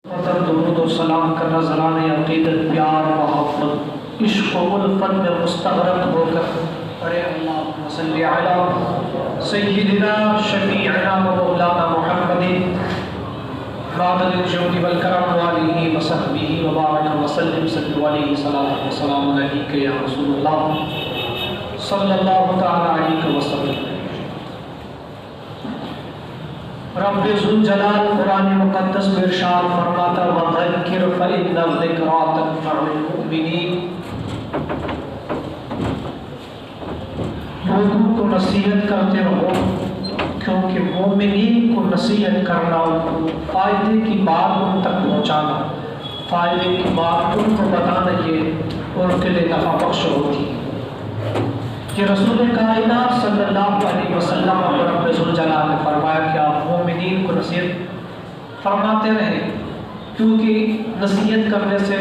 درود و سلام کا نذرانہ عقیدت پیار محبت عشق و الفت میں مستغرق ہو کر پڑھے اللہم صلی علی سیدنا شفیعنا و مولانا محمد معدن الجود والکرم وآلہ وصحبہ وبارک وسلم صلی علیہ صلاۃ وسلام علیک یا رسول اللہ صلی اللہ تعالی علیہ وسلم۔ رب ذوالجلال قرآن مقدس میں ارشاد فرماتا وَذَكِّرْ فَإِنَّ الذِّكْرَىٰ تَنفَعُ الْمُؤْمِنِينَ، لوگوں کو نصیحت کرتے رہو کیونکہ مومنین کو نصیحت کرنا، فائدے کی بات ان تک پہنچانا، فائدے کی بات ان کو بتانا، یہ ان کے لیے نفع بخش ہوتی ہے۔ کہ رسول کائنات صلی اللہ علیہ وسلم اور رب ذوالجلال نے فرمایا کہ آپ مومنین کو نصیحت فرماتے رہیں، کیونکہ نصیحت کرنے سے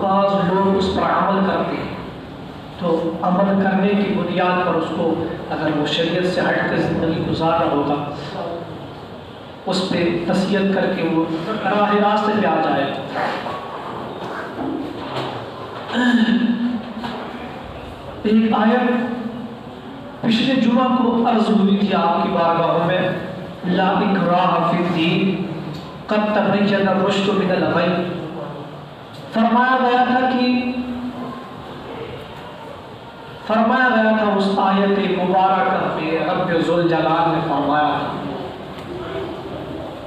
بعض لوگ اس پر عمل کرتے ہیں، تو عمل کرنے کی بنیاد پر اس کو اگر وہ شریعت سے ہٹ کر زندگی گزار رہا ہوگا، اس پہ نصیحت کر کے وہ راہ راستے پہ آ جائے۔ ایک آیت پچھلے جمعہ کو عرض ہوئی تھی آپ کی بارگاہوں میں، لا اکراہ فی الدین قد تبین الرشد من الغی، فرمایا گیا تھا اس آیت مبارکہ میں رب ذوالجلال نے فرمایا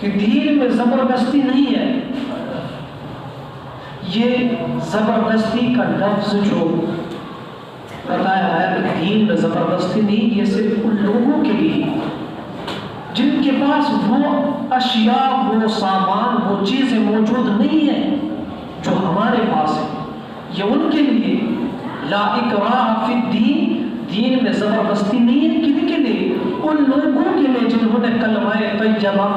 کہ دین میں زبردستی نہیں ہے۔ یہ زبردستی کا لفظ جو بتایا ہے کہ دین میں زبردستی نہیں، یہ صرف ان لوگوں کے لیے جن کے پاس وہ اشیاء، وہ سامان، وہ چیزیں موجود نہیں ہیں جو ہمارے پاس ہیں، یہ ان کے لیے۔ لا اکراہ فی الدین، دین میں زبردستی نہیں ہے، کن کے لیے؟ ان لوگوں کے لیے جنہوں نے کلمہ طیبہ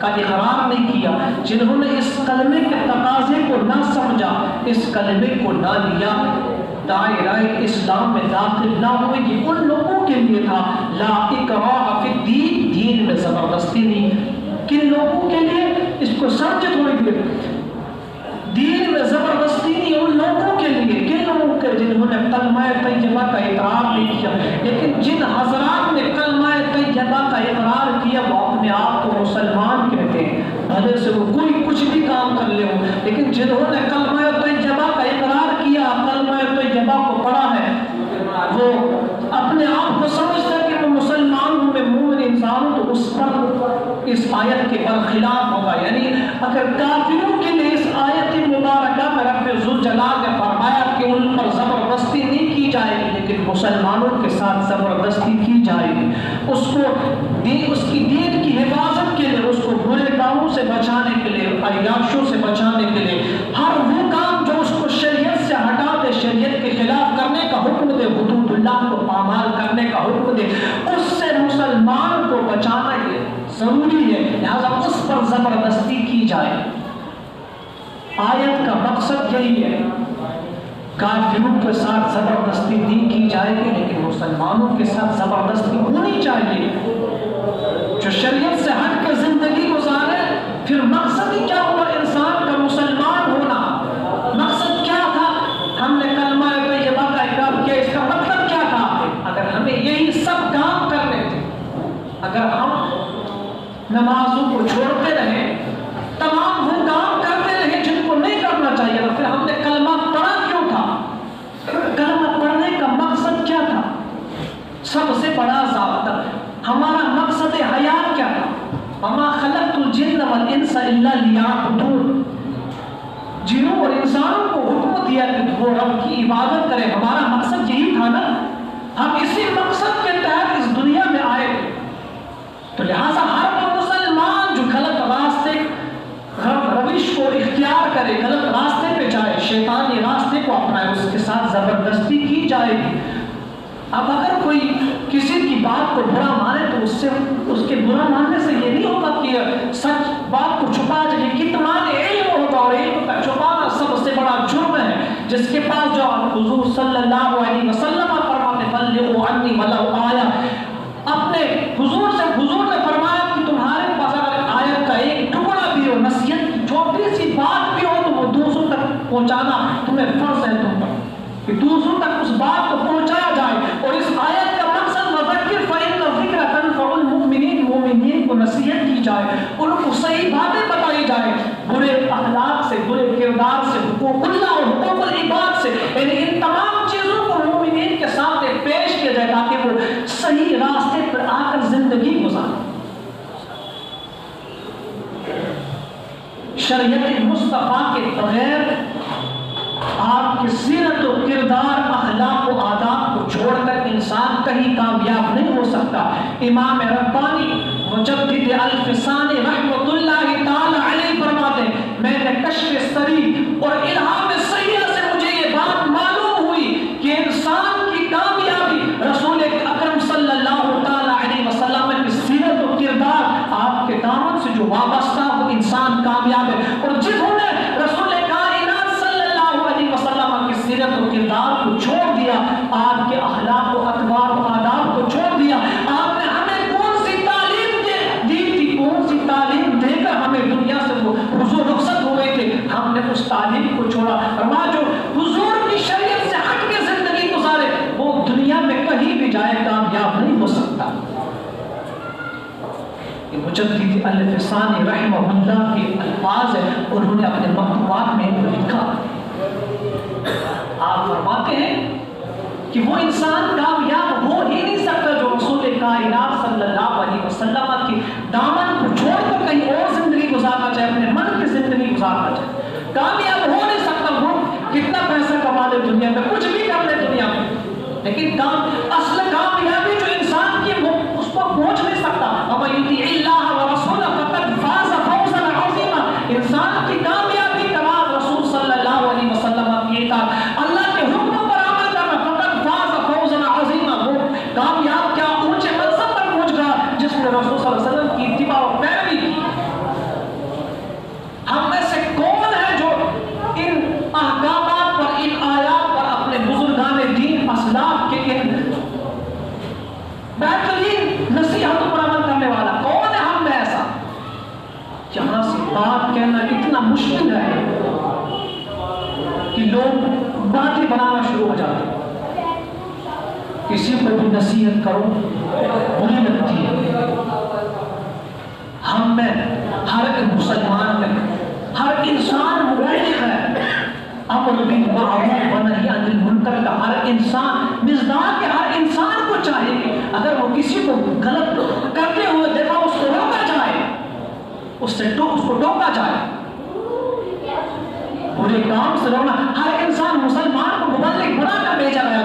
کا اقرار نہیں کیا، جنہوں نے اس کلمے کے تقاضے کو نہ سمجھا، اس کلمے کو نہ لیا، دائرہ اسلام میں داخل نہ ہوئے، یہ ان لوگوں کے لیے تھا۔ لا اکراہ فی الدین، دین میں زبردستی نہیں۔ کن لوگوں کے لیے؟ اس کو سمجھے تھوڑی دیر۔ دین میں زبردستی نہیں ان لوگوں کے لیے، کن لوگوں کے؟ جنہوں نے کلمہ طیبہ کا اقرار نہیں کیا۔ لیکن جن حضرات نے کلمہ طیبہ کا اقرار کیا وہ اپنے آپ کو مسلمان کہتے ہیں، بھلے سے وہ کوئی کچھ بھی کام کر لے ہو، لیکن جنہوں نے کلمہ طیبہ کا اقرار کیا، کلمہ طیبہ کو پڑھا ہے، وہ اپنے آپ کو سمجھتا ہے کہ میں مسلمان ہوں، میں مومن انسان ہوں، تو اس پر اس آیت کے برخلاف ہوگا۔ یعنی اگر کافروں کے لیے اس آیت مبارکہ میں رب ذوالجلال نے فرمایا کہ ان پر زبردستی نہیں کی جائے گی، لیکن مسلمانوں کے ساتھ زبردستی کی جائے گی، اس کی دین کی حفاظت کے لیے، اس کو برے کاموں سے بچانے کے لیے، عیاشوں سے بچانے کے لیے، ہر وہ کام جو اس کو شریعت سے ہٹا دے، شریعت کے خلاف کرنے کا حکم دے، حدود اللہ کو پامال کرنے کا حکم دے، اس سے مسلمان کو بچانا یہ ضروری ہے، لہذا اس پر زبردستی کی جائے۔ آیت کا مقصد یہی ہے، کافروں کے ساتھ زبردستی نہیں کی جائے گی، لیکن مسلمانوں کے ساتھ زبردستی ہونی چاہیے۔ جو شریعت سے ہٹ کے زندگی گزارے، پھر مقصد ہی کیا ہوا انسان کا مسلمان ہونا؟ مقصد کیا تھا؟ ہم نے کلمہ طیبہ کا اقرار کیا، اس کا مطلب کیا تھا؟ اگر ہمیں یہی سب کام کرنے تھے، اگر ہم نمازوں کو چھوڑتے رہے، تمام وہ کام کرتے رہے جن کو نہیں کرنا چاہیے، تو پھر ہم نے کلمہ پڑھا کیوں تھا؟ کلمہ پڑھنے کا مقصد کیا تھا؟ سب سے بڑا ضابطہ ہمارا مقصد حیات کیا تھا؟ وما خلقت الجن والانس الا لیعبدون، جنوں اور انسانوں کو حکم دیا کہ وہ رب کی عبادت کرے، ہمارا مقصد یہی تھا نا، ہم اسی مقصد کے تحت اس دنیا میں آئے تھے۔ تو لہٰذا ہر وہ مسلمان جو غلط راستے روش کو اختیار کرے، غلط راستے پہ جائے، شیطانی راستے کو اپنائے، اس کے ساتھ زبردستی کی جائے گی۔ اب اگر کوئی کسی کی بات کو برا مانے تو اس کے برا ماننے سے یہ نہیں ہوگا کہ سچ بات کو چھپا جائے، کتمان علم ہوگا، اور علم کا چھپانا سب سے بڑا جرم ہے۔ جس کے پاس جو حضور صلی اللہ علیہ وسلم فرماتے بلغوا عنی ولو آیہ، اپنے حضور نے فرمایا کہ تمہارے پاس اگر آیت کا ایک ٹکڑا بھی ہو، نصیحت کی 24 پہنچانا تمہیں فرض ہے تم پر، کہ دوسروں تک اس بات کو پہنچایا جائے. اور اس آیت کا مقصد وذکر فإن الذکر تنفع المؤمنین، مومنین کو نصیحت کی جائے، ان کو صحیح باتیں بتائی جائے، برے اخلاق سے، برے کردار سے، حقوق اللہ اور حقوق العباد سے، یعنی ان تمام چیزوں کو مومنین کے سامنے پیش کیا جائے تاکہ وہ صحیح راستے پر آ کر زندگی گزاریں. شریعت مصطفیٰ کے بغیر آپ کی سیرت و کردار، اخلاق و آداب کو چھوڑ کر انسان کہیں کامیاب نہیں ہو سکتا. امام ربانی مجدد الفسانی رحمۃ اللہ تعالی علیہ فرماتے ہیں میں نے کشف سری اور الہام سیدہ سے مجھے یہ بات معلوم ہوئی کہ انسان کی کامیابی رسول اکرم صلی اللہ تعالی علیہ وسلم کی سیرت و کردار، آپ کے دامن سے جو وابستہ وہ انسان کامیاب ہے. اور جنہوں نے رسول کائنات صلی اللہ علیہ وسلم کی سیرت و کردار کو چھوڑ دیا، آپ کے اخلاق و اطوار و آداب کو چھوڑ دیا، آپ نے ہمیں کون سی تعلیم دی تھی، کون سی تعلیم دے کر ہمیں دنیا سے وہ حضور رخصت ہوئے تھے، ہم نے اس تعلیم کو چھوڑا. اور جو حضور کی شریعت سے ہٹ کے زندگی گزارے وہ دنیا میں کہیں بھی جائے کامیاب نہیں ہو سکتا. مجدد الفسانی رحمہ اللہ کے الفاظ ہے، انہوں نے اپنے مکتوبات میں لکھا. آپ فرماتے ہیں کہ وہ انسان کامیاب ہو ہی نہیں سکتا جو رسول کائنات صلی اللہ علیہ وسلم کی دامن کو چھوڑ کر کہیں اور زندگی گزارنا چاہے، اپنے من کی زندگی گزارنا چاہے. کامیاب ہو نہیں سکتا. وہ کتنا پیسہ کما لے دنیا میں، کچھ بھی کر لے دنیا میں، لیکن اصل کامیابی جو انسان کی وہ اس کو پہنچ نہیں سکتا. انسان کی کامیابی کا راز رسول صلی اللہ علیہ وسلم کی اطاعت، اللہ کے حکم پر عمل کرنا، فقط فاز فوزا عظیما، وہ کامیاب کیا اونچے منصب پر پہنچ گیا جس نے رسول صلی اللہ علیہ وسلم کی اتباع و پیروی کی. ہم میں سے کون ہے جو ان احکامات پر، ان آیات پر اپنے بزرگان دین اسلاف کے ان بہترین نصیحتوں پر عمل کرنے والا کون ہے ہم میں ایسا؟ یہاں سے بات کہنا اتنا مشکل ہے کہ لوگ باتیں بنانا شروع ہو جاتے ہیں. کسی کو بھی نصیحت کرو بری لگتی ہے. ہم میں ہر ایک مسلمان میں ہر انسان مبلغ ہے، امر بالمعروف و نہی عن المنکر کا ہر انسان، مزداق کے ہر انسان کو چاہیے کہ اگر وہ کسی کو غلط کرتے ہوئے دیکھا اس کو روکا جائے، اس کو ٹوکا جائے، برے کام سے روکنا. ہر انسان مسلمان کو مبلغ بنا کر بھیجا گیا.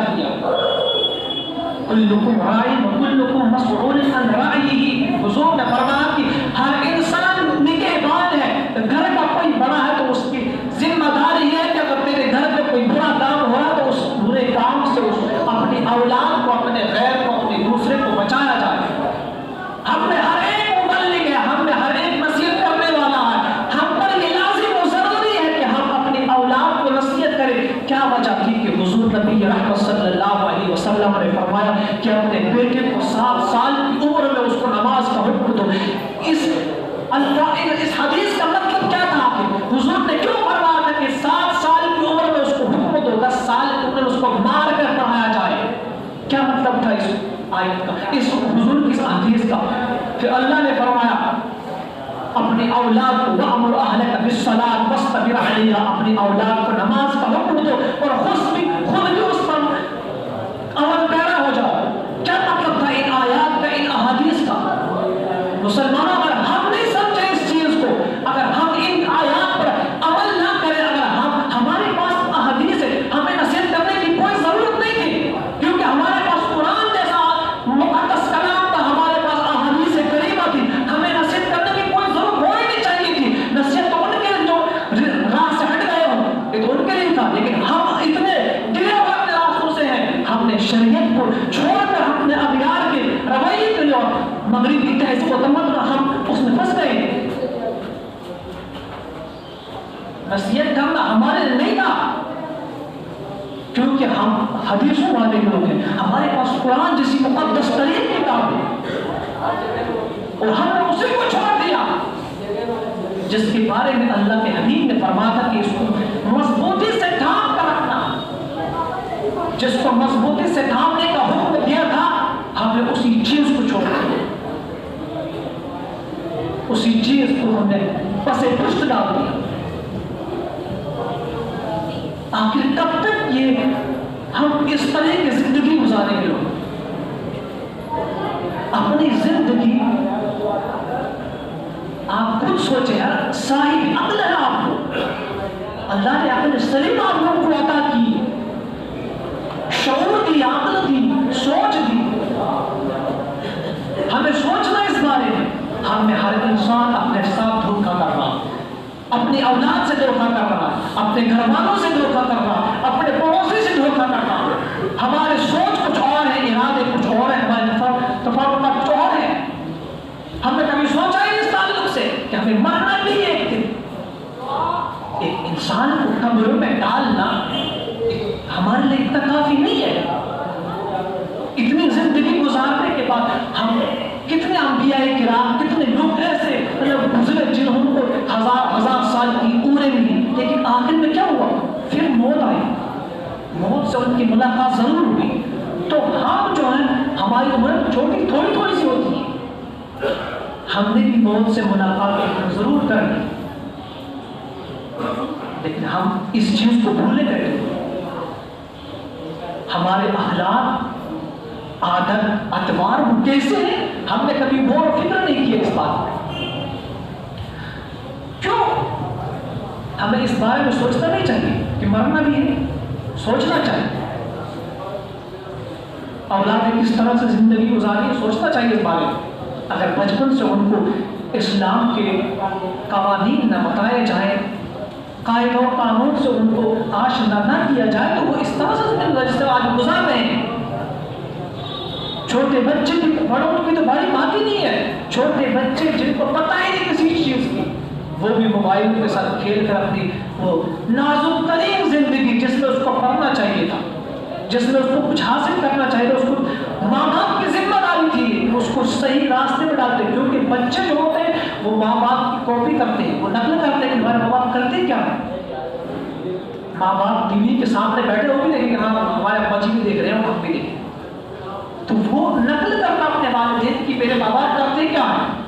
کلکم راع وکلکم مسئول عن رعیہ. حضور نے فرمایا کہ ہر انسان نگہبان ہے. گھر کا کوئی بڑا ہے تو اس کی ذمہ داری ہے کہ اگر تیرے گھر میں کوئی برا کام ہوا تو اس برے کام سے اپنی اولاد کو، اپنے غیر کو، اپنے دوسرے کو بچایا جائے. ہم میں ہر ایک مبلغ ہے، ہم میں ہر ایک نصیحت کرنے والا ہے. ہم پر یہ لازم و ضروری ہے کہ ہم اپنی اولاد کو نصیحت کریں. کیا وجہ تھی کہ حضور نبی رحمت صلی اللہ علیہ وسلم نے فرمایا کہ اپنے بیٹے کو 7 سال کی عمر میں اس کو نماز کا حکم دو. اس حدیث کا مطلب کیا تھا کہ حضور نے کیوں فرمایا تھا کہ 7 سال کی عمر میں اس کو حکم دو، 10 سال کی عمر میں اس کو مار کر پڑھایا جائے؟ کیا مطلب تھا اس آیت کا، اس حضور کی اس حدیث کا؟ پھر اللہ نے فرمایا اپنی اولاد کو وَأْمُرْ أَهْلَكَ بِالصَّلَاةِ وَاصْطَبِرْ عَلَيْهَا، اپنی اولاد کو نماز کا حکم دو اور خود بھی اس پر عمل پیرا ہو جاؤ. کیا مطلب تھا ان آیات کا، ان احادیث کا؟ مسلمانوں اگر ہم نہیں سمجھے اس چیز کو، اگر ہم ان آیات پر عمل نہ کریں، اگر ہمارے پاس احادیث ہے، ہمیں نصیحت کرنے کی کوئی ضرورت نہیں تھی، کیونکہ ہمارے پاس قرآن جیسا مقدس کلام تھا، ہمارے پاس احادیث کریمہ تھی، ہمیں نصیحت کرنے کی کوئی ضرورت ہو ہی نہیں چاہیے تھی. نصیحت تو ان کے جو راہ سے ہٹ گئے ہوں یہ تو ان کے لیے تھا، لیکن ہم اتنے گرے ہوئے اپنے راستوں سے ہیں. ہم نے شریعت کو چھوڑ کر ہم نے اغیار کے رویے کے لیے مغربی تہذیب و تمدن ہم اس میں پھنس گئے. نصیحت کرنا ہمارے لیے نہیں تھا کیونکہ ہم حدیثوں والے لوگ ہیں، ہمارے پاس قرآن جیسی مقدس ترین کتاب ہے اور ہم نے اسی کو چھوڑ دیا جس کے بارے میں اللہ کے حبیب نے فرمایا تھا کہ اس کو مضبوطی کو مضبوطی سے تھامنے کا حکم دیا تھا، ہم نے اسی چیز کو چھوڑ دیا، اسی چیز کو ہم نے پس پشت ڈال دیا۔ آخر کب تک یہ ہم اس طرح کی زندگی گزاریں گے؟ لوگ اپنی زندگی آپ خود سوچیں یار، صاحب عقل ہے آپ کو، اللہ نے عقل سلیم آپ لوگوں کو عطا کی، شعور دی، عقل دی، سوچ دی، ہمیں سوچنا اس بارے میں۔ ہم میں ہر انسان اپنے ساتھ دھوکہ کر رہا، اپنی اولاد سے دھوکہ کر رہا، اپنے گھر والوں سے دھوکہ کر رہا، اپنے پڑوسی سے دھوکہ کر رہا۔ ہمارے سوچ کچھ اور ہے، ارادے کچھ اور ہے، ہمارے تفاوت کچھ اور ہے۔ ہم نے کبھی سوچا ہی اس تعلق سے کہ ہمیں مرنا بھی ایک دن۔ ایک انسان کو قبر میں ڈالنا ہمارے لیے اتنا کافی نہیں ہے۔ اتنی زندگی گزارنے کے بعد ہم کتنے انبیاء کرام، کتنے لوگ ایسے گزرے جنہوں کو ہزار سال کی عمریں ملی، لیکن آخر میں کیا ہوا؟ پھر موت آئی، موت سے ان کی ملاقات ضرور ہوئی۔ تو ہم جو ہیں، ہماری عمر چھوٹی تھوڑی سی ہوتی ہے، ہم نے بھی موت سے ملاقات ضرور کرنی، لیکن ہم اس چیز کو بھولے بیٹھے۔ ہمارے اخلاق، عادت، اطوار وہ کیسے ہیں؟ ہم نے کبھی غور و فکر نہیں کیا اس بات میں۔ کیوں؟ ہمیں اس بارے میں سوچنا نہیں چاہیے کہ مرنا بھی ہے، سوچنا چاہیے اولاد نے کس طرح سے زندگی گزاری ہے، سوچنا چاہیے اس بارے میں۔ اگر بچپن سے ان کو اسلام کے قوانین نہ بتائے جائیں، قاعدہ و قانون سے ان کو آشنا نہ کیا جائے، تو وہ اس طرح سے زندگی جس سے آج گزار رہے ہیں۔ چھوٹے بچے بھی، بڑوں کی تو بڑی بات ہی نہیں ہے، چھوٹے بچے جن کو پتہ ہی نہیں کسی چیز کی، وہ بھی موبائل کے ساتھ کھیل کر اپنی وہ نازک ترین زندگی جس میں اس کو پڑھنا چاہیے تھا، جس میں اس کو کچھ حاصل کرنا چاہیے تھا، اس کو ماں باپ کی ذمہ داری تھی اس کو صحیح راستے میں ڈالتے، کیونکہ بچے جو ہوتے ہیں وہ ماں باپ کی کاپی کرتے ہیں، وہ نقل کرتے ہیں کہ ہمارے ماں باپ کرتے کیا ہے۔ ماں باپ ٹی وی کے سامنے بیٹھے وہ بھی دیکھیں، ہاں ہمارے ابا جی بھی دیکھ رہے ہیں، ہم بھی دیکھیں، تو وہ نقل کرنا اپنے والدین کی، میرے ماں باپ کرتے کیا ہے۔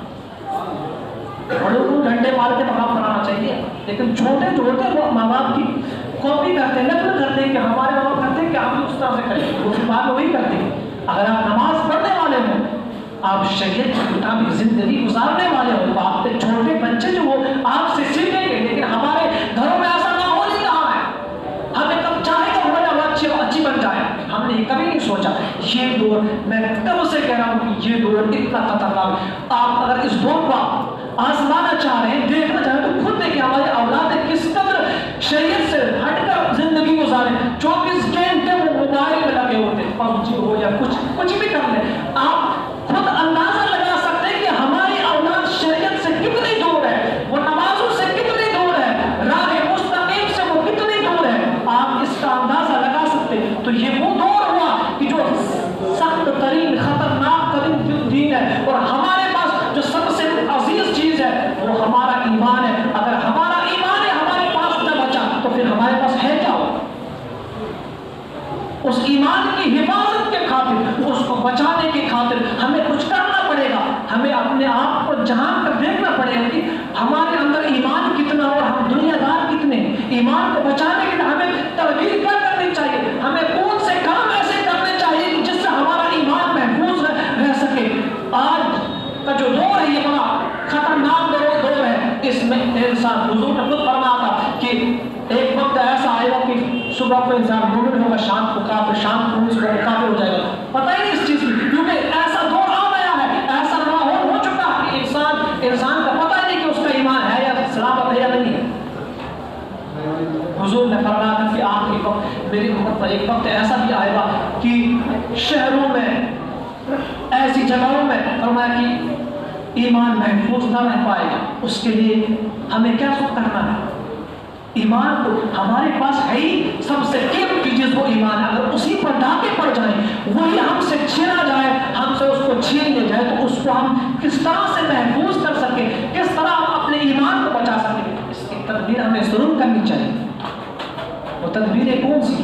بڑوں کو ڈنڈے مار کے مقام بنانا چاہیے، لیکن چھوٹے جو ہوتے ہیں وہ ماں باپ کی کاپی کرتے ہیں، نقل کرتے ہیں کہ ہمارے ماں باپ کرتے ہیں کہ ہم بھی اس طرح سے کریں، وہ بات وہی کرتے ہیں۔ اگر آپ نماز پڑھنے والے ہوں، آپ شریعت کے مطابق زندگی گزارنے والے ہوں، تو آپ کے چھوٹے بچے جو وہ آپ سے سیکھیں گے، لیکن ہمارے گھروں میں ایسا ماحول ہی رہا ہے، ہمیں کب چاہے کہ ہمارے اچھی بن جائے، ہم نے کبھی نہیں سوچا۔ یہ دور، میں کب سے کہہ رہا ہوں کہ یہ دور اتنا خطرناک ہے۔ آپ اگر اس دور کو آزمانا چاہ رہے ہیں، دیکھنا چاہ رہے ہیں، تو خود دیکھیں ہماری اولاد کس قدر شریعت سے ہٹ کر زندگی گزارے۔ 24 گھنٹے وہ موبائل میں لگے ہوتے ہیں، پب جی ہو یا کچھ بھی کر لیں، آپ خود اندازہ لگا سکتے ہیں کہ ہماری اولاد شریعت سے کتنی دور ہے، وہ نمازوں سے کتنی دور ہے، راہ مستقیم سے وہ کتنی دور ہے، آپ اس کا اندازہ لگا سکتے ہیں۔ تو یہ وہ دور ہوا کہ جو سخت ترین، خطرناک ترین دین ہے، اور ہمارے پاس جو سب سے عزیز چیز ہے وہ ہمارا ایمان ہے۔ اگر ہمارا ایمان ہے ہمارے پاس نہ بچا تو پھر ہمارے پاس ہے کیا ہو؟ اس ایمان کی حفاظت کے خاطر، اس کو بچانے کی خاطر ہمیں کچھ کرنا پڑے گا، ہمیں اپنے آپ کو جہان کر دیکھنا پڑے گا کہ ہمارے اندر ایمان کتنا اور ہم دنیا دار کتنے۔ ایمان کو بچانے کے لیے ہمیں ترغیب کیا کرنی چاہیے، ہمیں کون سے کام ایسے کرنے چاہیے جس سے ہمارا ایمان محفوظ رہ سکے۔ آج کا جو دور ہے یہ بڑا خطرناک دور ہے، اس میں انسان، حضور نے خود فرمایا تھا کہ ایک وقت ایسا آئے گا کہ صبح کو انسان مومن ہوگا، شام کو کافر، شام کو کافر ہو جائے گا، پتہ ہی نہیں اس چیز کی، کیونکہ ایسا دور آ گیا ہے، ایسا ماحول ہو چکا ہے کہ انسان کا پتہ ہی نہیں کہ اس کا ایمان ہے یا سلامت ہے یا نہیں ہے۔ حضور نے فرمایا تھا کہ آخری وقت میری امت پر ایک وقت ایسا بھی آئے گا کہ شہروں میں، ایسی جگہوں میں فرمایا کہ ایمان محفوظ نہ رہ پائے گا۔ اس کے لیے ہمیں کیا کرنا ہے؟ ایمان کو ہمارے پاس ہے ہی سب سے قیمتی چیز وہ ایمان ہے، اگر اسی پر ڈاکے پڑ جائیں، وہی ہم سے چھینا جائے، ہم سے اس کو چھین لے جائے، تو اس کو ہم کس طرح سے محفوظ کر سکیں، کس طرح ہم اپنے ایمان کو بچا سکیں، اس کی تدبیر ہمیں ضرور کرنی چاہیے۔ وہ تدبیریں کون سی؟